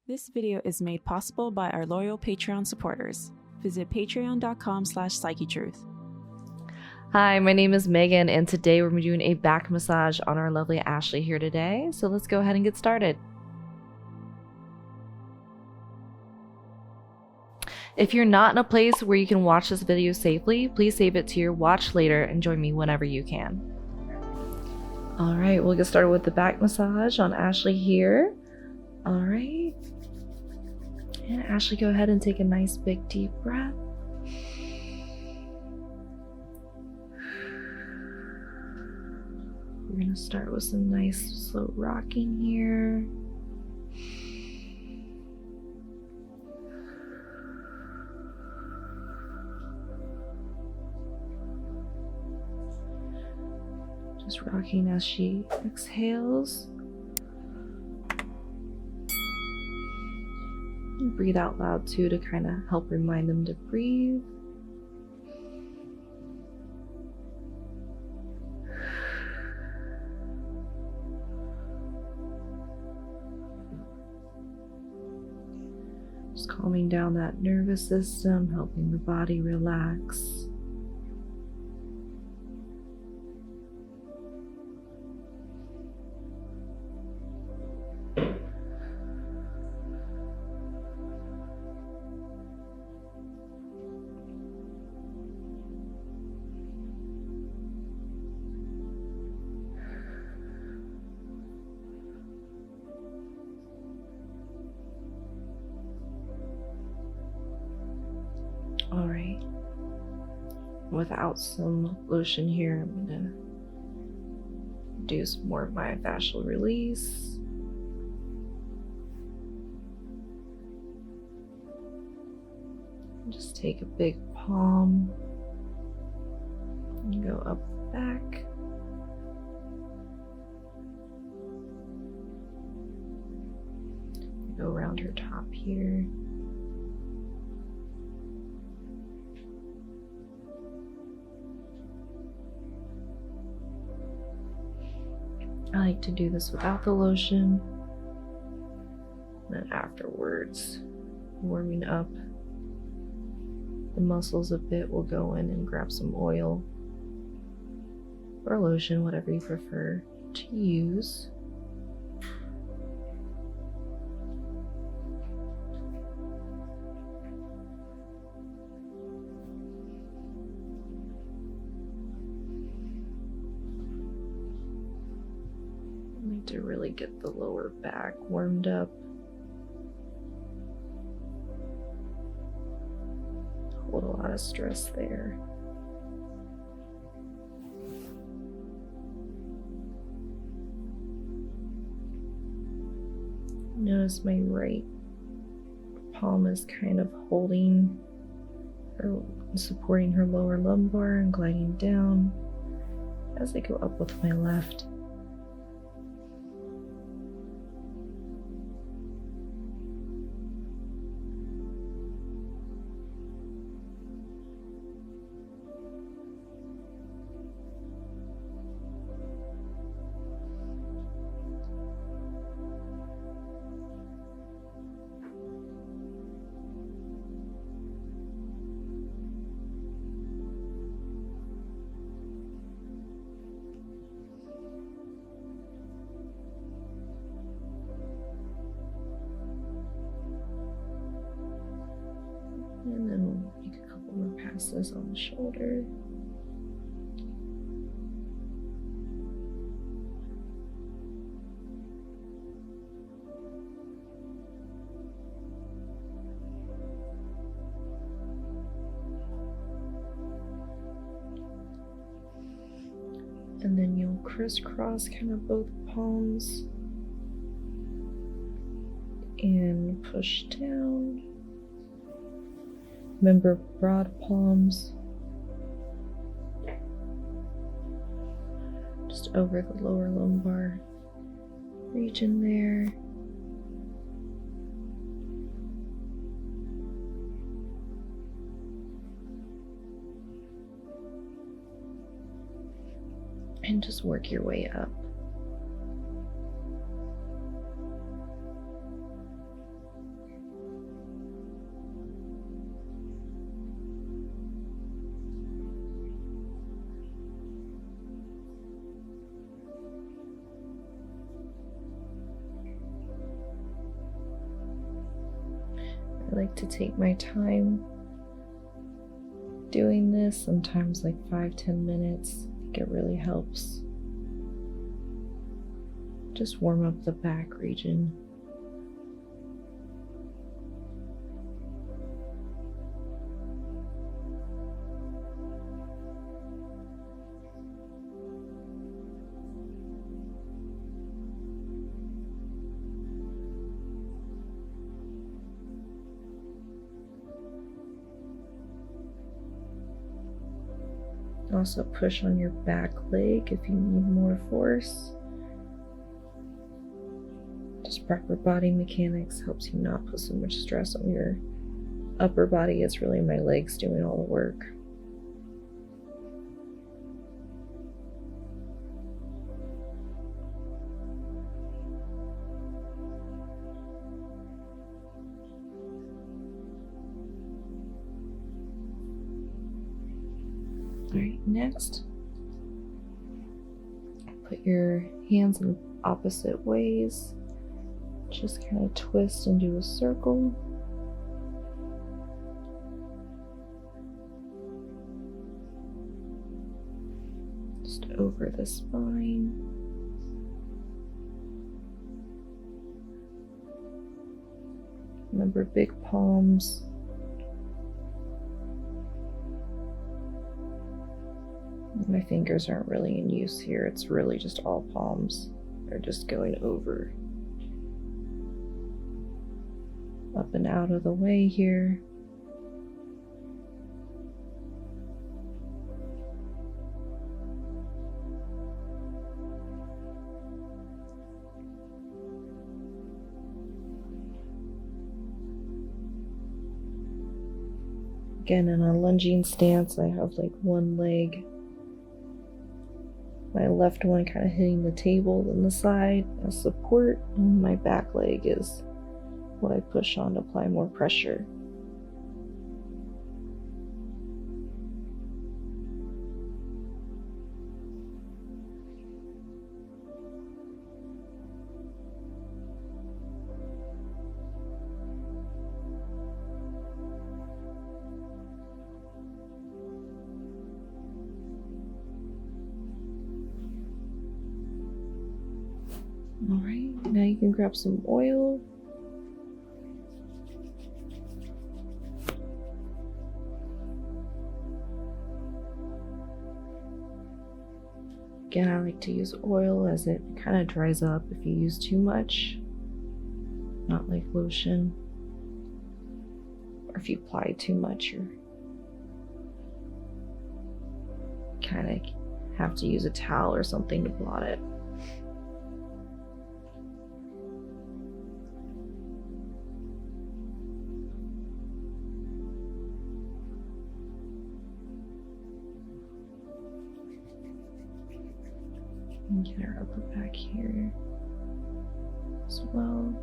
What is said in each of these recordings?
This video is made possible by our loyal Patreon supporters. Visit patreon.com/PsycheTruth. Hi, my name is Megan, and today we're doing a back massage on our lovely Ashley here today. So let's go ahead and get started. If you're not in a place where you can watch this video safely, please save it to your watch later and join me whenever you can. All right, we'll get started with the back massage on Ashley here. All right. And Ashley, go ahead and take a nice big deep breath. We're going to start with some nice slow rocking here. Just rocking as she exhales. And breathe out loud too to kind of help remind them to breathe. Just calming down that nervous system, helping the body relax. All right, without some lotion here, I'm gonna do some more myofascial release. Just take a big palm and go up back. Go around her top here. I like to do this without the lotion. And then afterwards, warming up the muscles a bit, we'll go in and grab some oil or lotion, whatever you prefer to use. To really get the lower back warmed up. Hold a lot of stress there. Notice my right palm is kind of holding or supporting her lower lumbar and gliding down as I go up with my left. And then we'll make a couple more passes on the shoulder. And then you'll crisscross kind of both palms and push down. Remember, broad palms just over the lower lumbar. Reach in there. And just work your way up. I like to take my time doing this, sometimes like 5-10 minutes. I think it really helps. Just warm up the back region. Also push on your back leg if you need more force. Just proper body mechanics helps you not put so much stress on your upper body. It's really my legs doing all the work. Alright, next, put your hands in opposite ways. Just kind of twist and do a circle. Just over the spine. Remember, big palms. My fingers aren't really in use here. It's really just all palms. They're just going over. Up and out of the way here. Again, in a lunging stance, I have like one leg, my left one kind of hitting the table and the side as support, and my back leg is what I push on to apply more pressure. All right, now you can grab some oil. Again, I like to use oil as it kind of dries up if you use too much, not like lotion. Or if you apply too much, you kind of have to use a towel or something to blot it. Get our upper back here as well.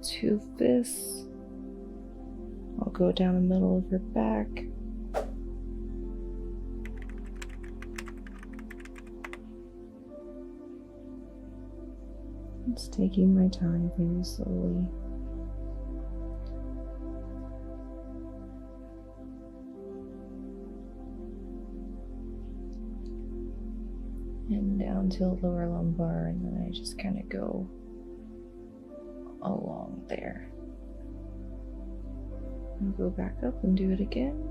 Two fists. I'll go down the middle of her back. Just taking my time very slowly. And down to the lower lumbar, and then I just kind of go along there. I'll go back up and do it again.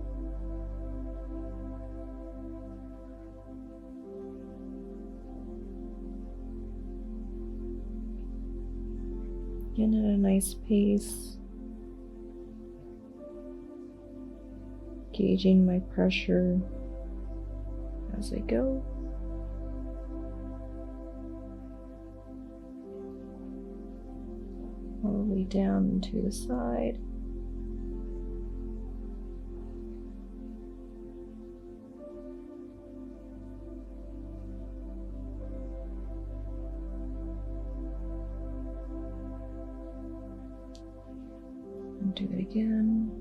Again at a nice pace. Gauging my pressure as I go. All the way down and to the side. Do it again.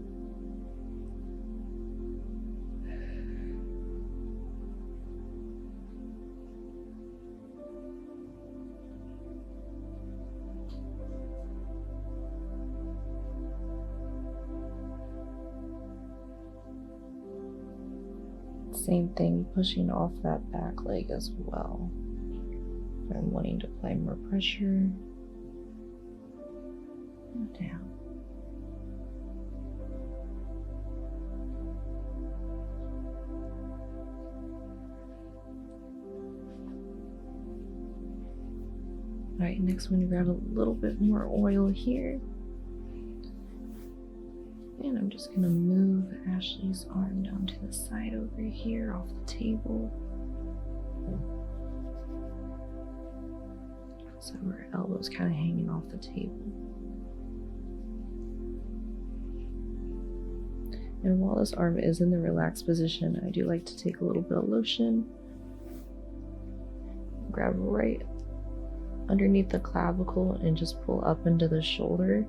Same thing, pushing off that back leg as well. If I'm wanting to apply more pressure. Down. Alright, next one, you grab a little bit more oil here. And I'm just gonna move Ashley's arm down to the side over here off the table. So her elbow's kind of hanging off the table. And while this arm is in the relaxed position, I do like to take a little bit of lotion, grab right underneath the clavicle and just pull up into the shoulder.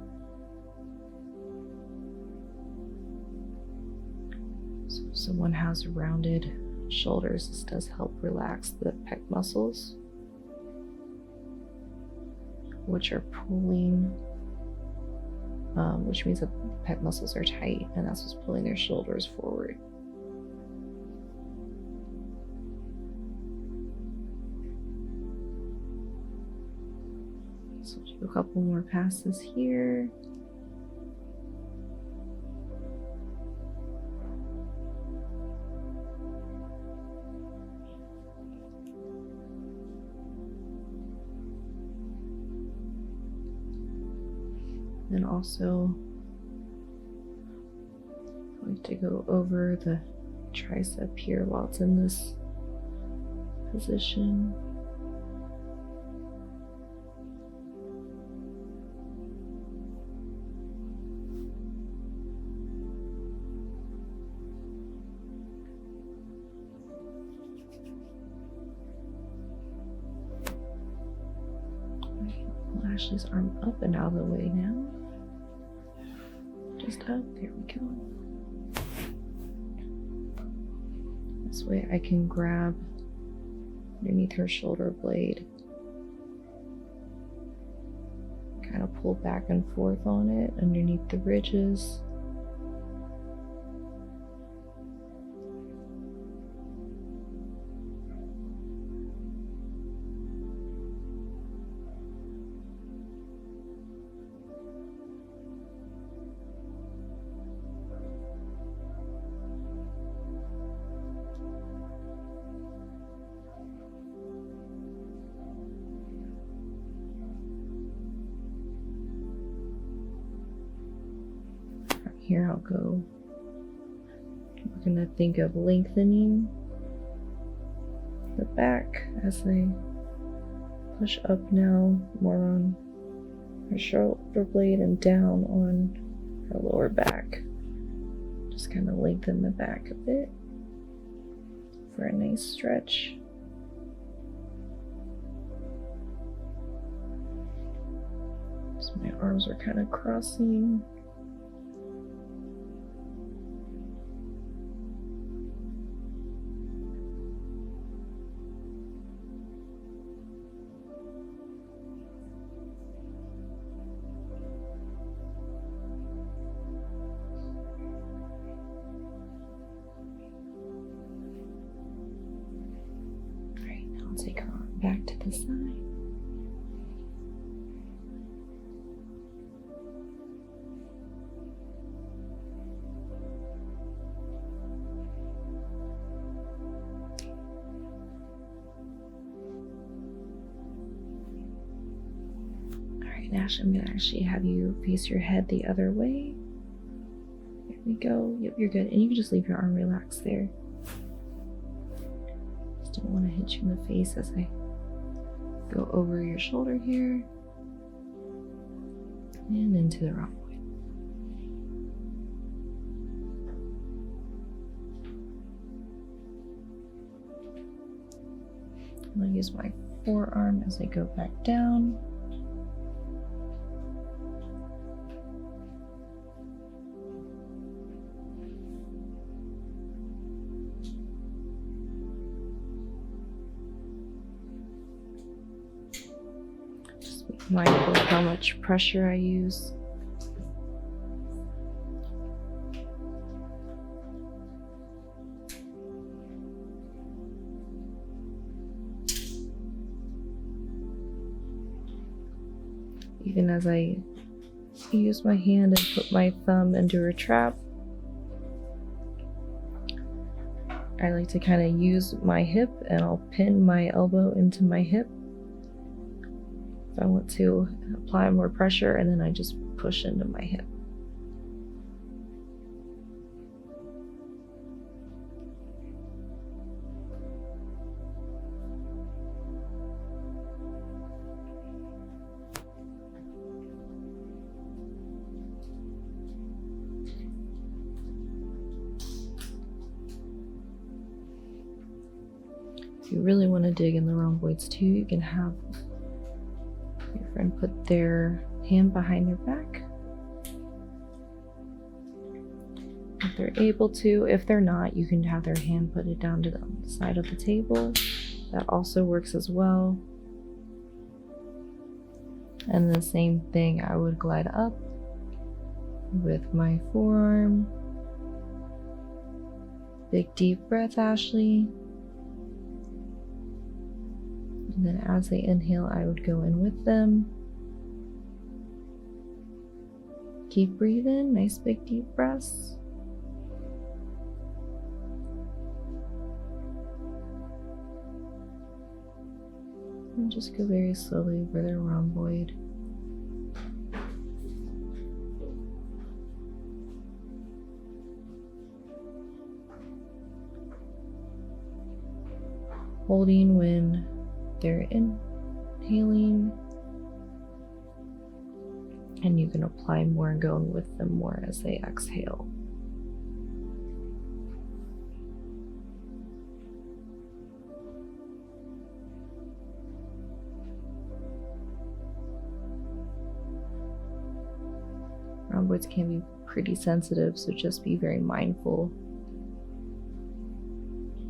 So if someone has rounded shoulders, this does help relax the pec muscles, which are pulling, which means that the pec muscles are tight, and that's what's pulling their shoulders forward. So do a couple more passes here. And also, I like to go over the tricep here while it's in this position. Pull Ashley's arm up and out of the way now. Just up, there we go. This way I can grab underneath her shoulder blade, kind of pull back and forth on it underneath the ridges. Here I'll go. We're going to think of lengthening the back as I push up now, more on her shoulder blade and down on her lower back. Just kind of lengthen the back a bit for a nice stretch. So my arms are kind of crossing. Take her arm back to the side. Alright, Nash, I'm going to actually have you face your head the other way. There we go. Yep, you're good. And you can just leave your arm relaxed there. Don't want to hit you in the face as I go over your shoulder here and into the wrong way. I'm going to use my forearm as I go back down. Mindful of how much pressure I use. Even as I use my hand and put my thumb into a trap, I like to kind of use my hip, and I'll pin my elbow into my hip if I want to apply more pressure, and then I just push into my hip. If you really want to dig in the rhomboids too, you can have your friend put their hand behind their back. If they're able to. If they're not, you can have their hand put it down to the side of the table. That also works as well. And the same thing, I would glide up with my forearm. Big deep breath, Ashley. And then as they inhale, I would go in with them. Keep breathing, nice big deep breaths. And just go very slowly over their rhomboid. Holding when they're inhaling, and you can apply more and go with them more as they exhale. Rhomboids can be pretty sensitive, so just be very mindful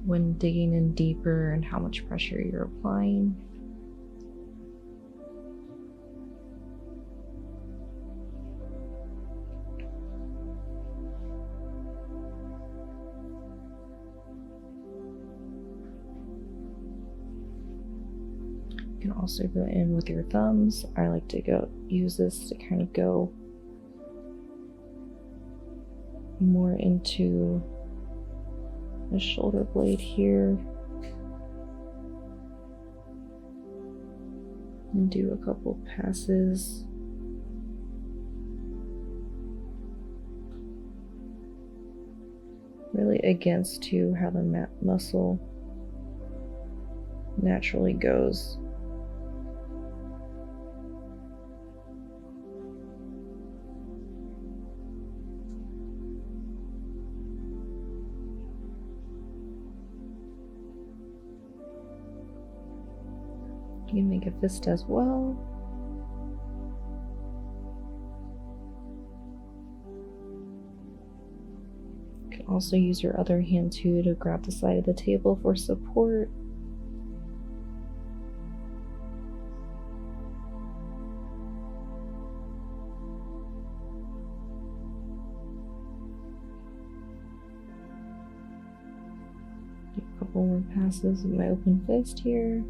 when digging in deeper and how much pressure you're applying. You can also go in with your thumbs. I like to use this to kind of go more into the shoulder blade here, and do a couple passes. Really against to how the muscle naturally goes. You can make a fist as well. You can also use your other hand too to grab the side of the table for support. Do a couple more passes with my open fist here.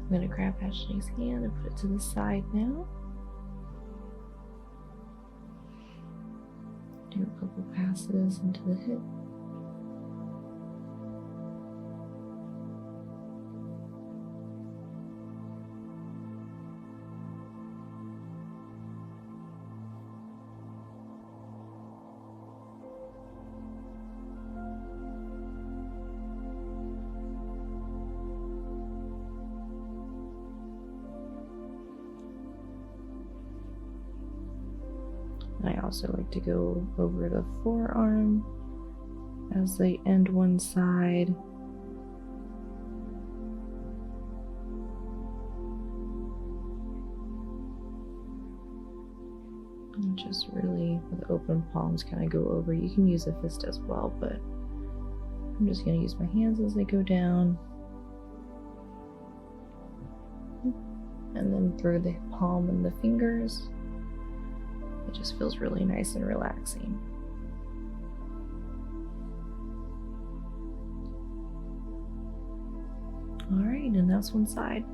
I'm going to grab Ashley's hand and put it to the side now. Do a couple passes into the hip. I also like to go over the forearm as they end one side. And just just really, with open palms, kind of go over. You can use a fist as well, but I'm just going to use my hands as they go down. And then through the palm and the fingers. It just feels really nice and relaxing. All right, and that's one side.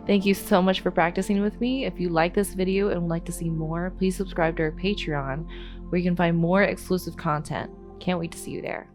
Thank you so much for practicing with me. If you like this video and would like to see more, please subscribe to our Patreon, where you can find more exclusive content. Can't wait to see you there.